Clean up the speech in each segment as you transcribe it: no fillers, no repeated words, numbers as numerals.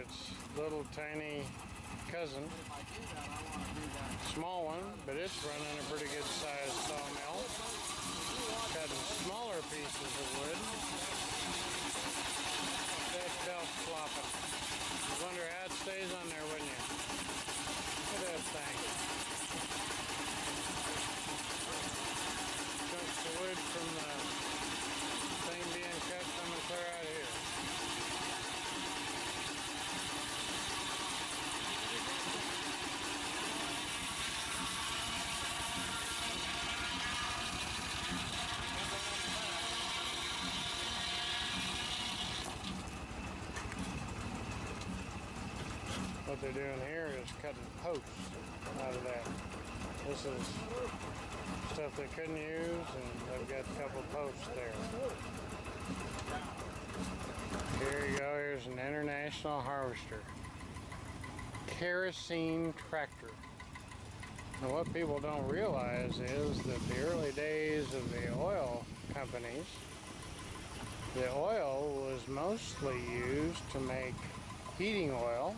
its little tiny cousin. Small one, but it's running a pretty good sized sawmill. Cutting smaller pieces of wood. That belt flopping. I wonder how it stays on there, wouldn't you? Look at that thing. Chunks of wood from the thing being cut coming clear out here. What they're doing here is cutting posts out of that. This is stuff they couldn't use, and they've got a couple posts there. Here you go, here's an international harvester. Kerosene tractor. Now what people don't realize is that the early days of the oil companies, the oil was mostly used to make heating oil,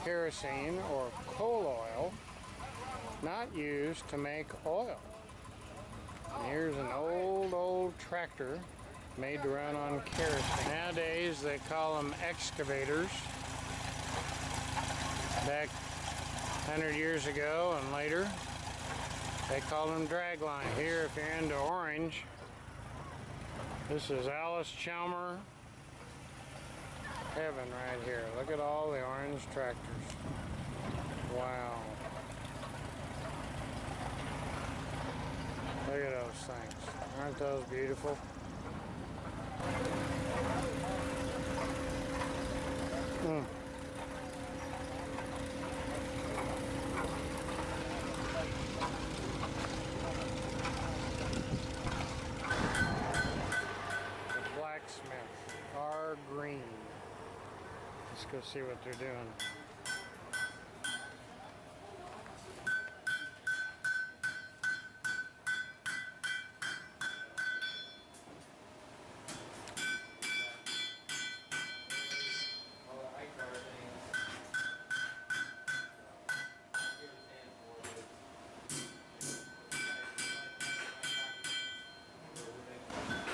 kerosene or coal oil, not used to make oil. And here's an old tractor made to run on kerosene. Nowadays they call them excavators. Back 100 years ago and later they called them drag line. Here, if you're into orange, this is Alice Chalmer heaven right here. Look at all the orange tractors. Wow. Look at those things. Aren't those beautiful? The blacksmith, R. Green. Let's go see what they're doing.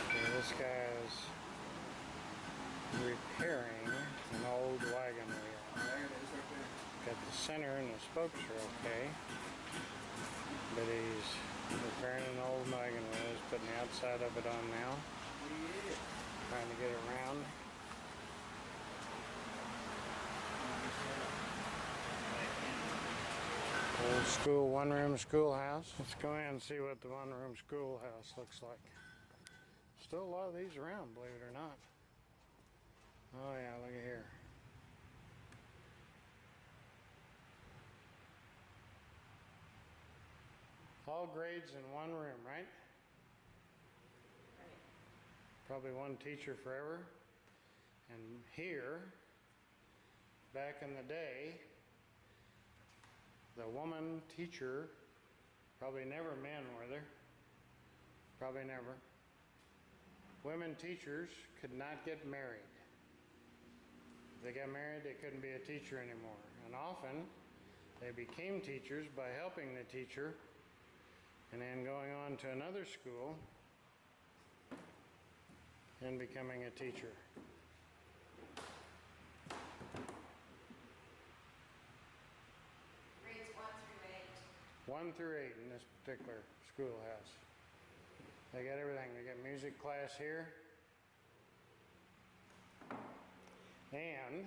Okay, this guy's repairing an old wagon wheel. Got the center and the spokes are okay, but he's repairing an old wagon wheel. He's putting the outside of it on now, trying to get it around. Old school one-room schoolhouse. Let's go in and see what the one-room schoolhouse looks like. Still a lot of these around, believe it or not. Oh yeah, look at here. All grades in one room, right? Probably one teacher forever. And here, back in the day, the woman teacher, probably never men were there, probably never. Women teachers could not get married. If they got married, they couldn't be a teacher anymore. And often, they became teachers by helping the teacher and then going on to another school and becoming a teacher. Grades 1 through 8. 1 through 8 in this particular schoolhouse. They got everything. They got music class here. And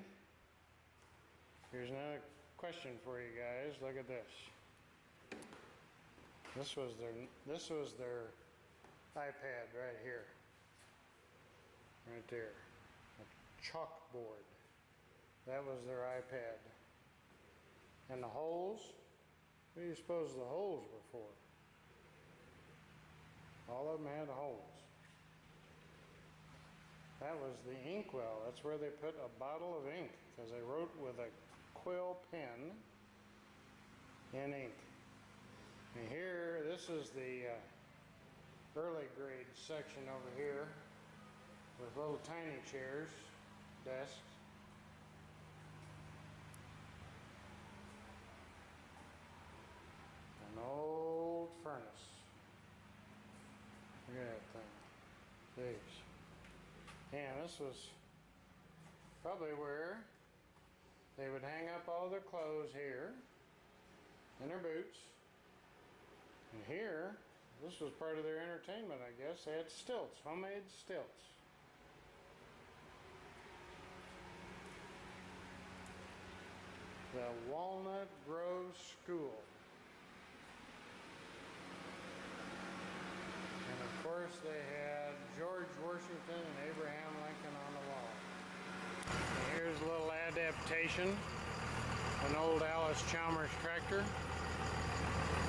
here's another question for you guys. Look at this. This was their iPad right here. Right there. A chalkboard. That was their iPad. And the holes, what do you suppose the holes were for? All of them had holes. That was the inkwell. That's where they put a bottle of ink, because they wrote with a quill pen in ink. And here, this is the early grade section over here with little tiny chairs, desks. Jeez. And this was probably where they would hang up all their clothes here, and their boots. And here, this was part of their entertainment, I guess. They had stilts, homemade stilts. The Walnut Grove School. And of course they had George Washington and Abraham Lincoln on the wall. And here's a little adaptation. An old Alice Chalmers tractor.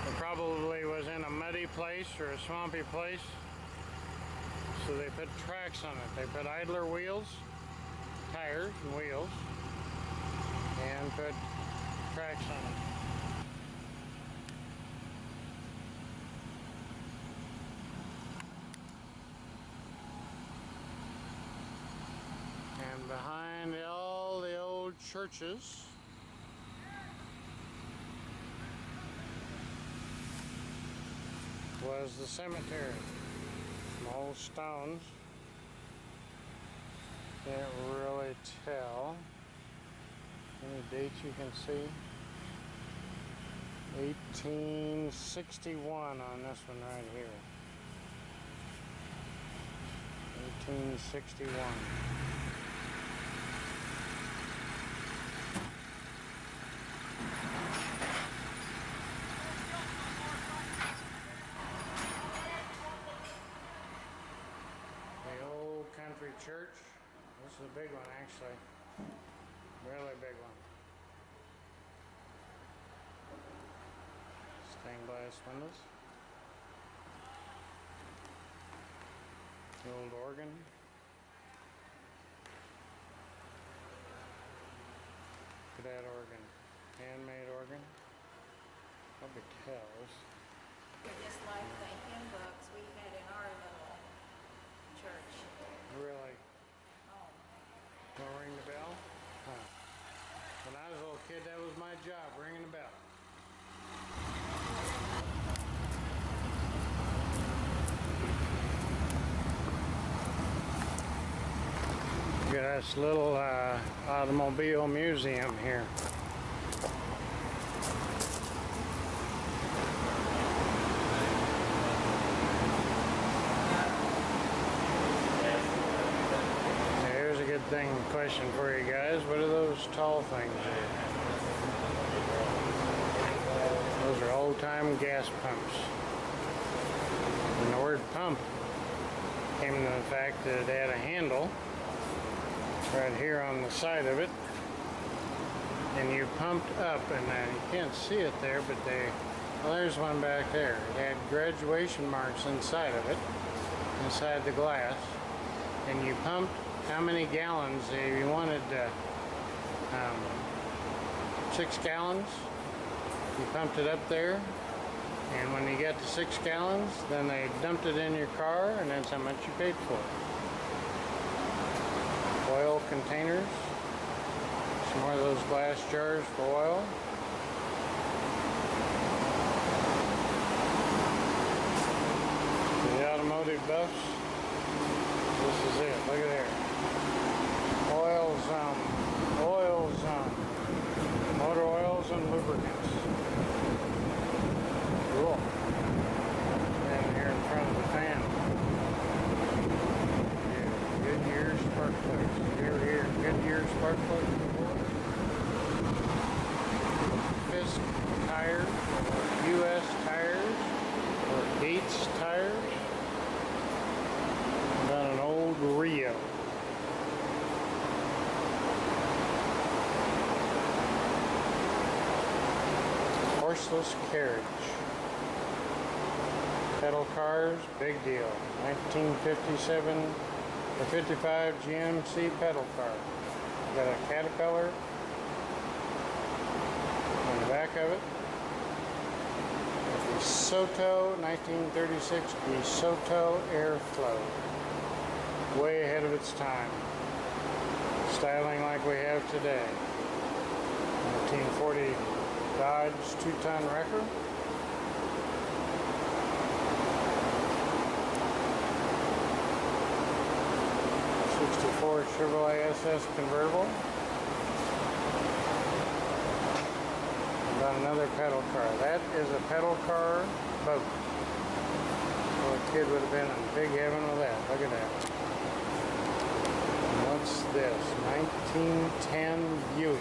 It probably was in a muddy place or a swampy place. So they put tracks on it. They put idler wheels, tires and wheels, and put tracks on it. And behind all the old churches was the cemetery. Some old stones. Can't really tell. Any dates you can see? 1861 on this one right here. 1861. Country church. This is a big one, actually. Really big one. Stained glass windows. The old organ. Look at that organ. Handmade organ. Probably tells. Just like the hymn books we had in our little church. Really? Oh. Wanna ring the bell? Huh. When I was a little kid, that was my job, ringing the bell. Got this little automobile museum here. Question for you guys. What are those tall things? Those are old-time gas pumps. And the word pump came to the fact that it had a handle right here on the side of it. And you pumped up, and you can't see it there, but well, there's one back there. It had graduation marks inside of it, inside the glass, and you pumped how many gallons. If you wanted 6 gallons, you pumped it up there, and when you got to 6 gallons, then they dumped it in your car, and that's how much you paid for it. Oil containers, some more of those glass jars for oil. The automotive buffs, this is it, look at there. Oil zone, motor oils and lubricants. Cool. And here in front of the fan. Yeah, Goodyear spark plugs. You ever hear Goodyear spark plugs before? Fisk tires, or US tires, or Gates tires. Got an old Rio. Horseless carriage. Pedal cars, big deal. 1957 or 55 GMC pedal car. Got a Caterpillar on the back of it. DeSoto 1936 DeSoto Airflow. Way ahead of its time. Styling like we have today. 1940 Dodge 2-ton wrecker. '54 Chevrolet SS convertible. About another pedal car. That is a pedal car boat. Well, a kid would have been in big heaven with that. Look at that. And what's this? 1910 Buick.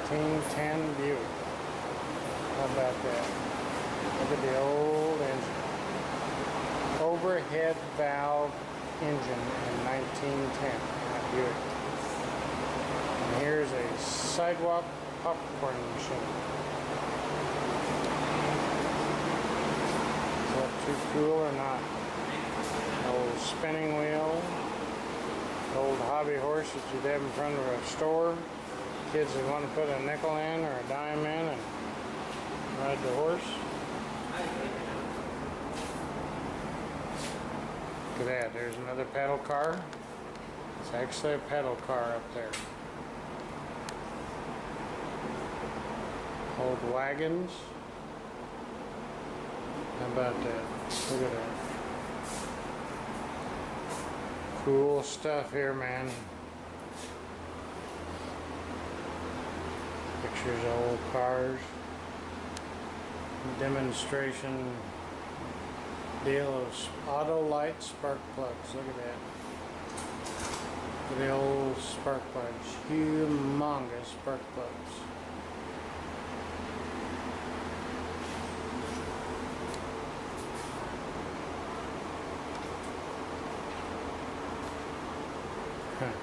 1910 Buick. How about that? Look at the old engine. Overhead valve engine in 1910. That Buick. And here's a sidewalk popcorn machine. Is that too cool or not? Old spinning wheel. Old hobby horse that you'd have in front of a store. Kids that want to put a nickel in or a dime in and ride the horse. Look at that, there's another pedal car. It's actually a pedal car up there. Old wagons. How about that? Look at that. Cool stuff here, man. Pictures of old cars. Demonstration deal of auto light spark plugs. Look at that. Look at the old spark plugs. Humongous spark plugs. Huh.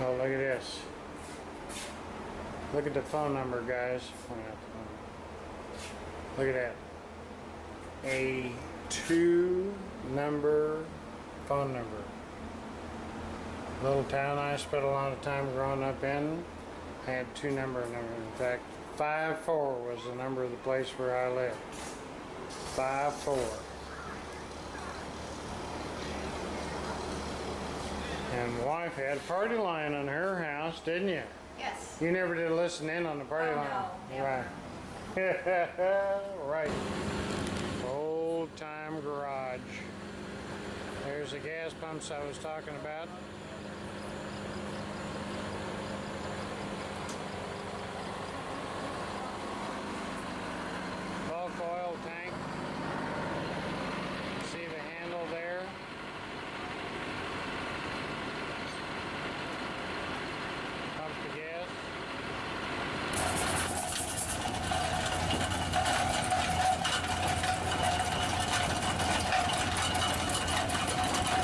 Oh, look at this. Look at the phone number, guys. Look at that. A 2-number phone number. Little town I spent a lot of time growing up in had 2-number numbers. In fact, 54 was the number of the place where I lived. 54. And my wife had a party line on her house, didn't you? Yes. You never did listen in on the party line. No, never. Right. Right. Old time garage. There's the gas pumps I was talking about.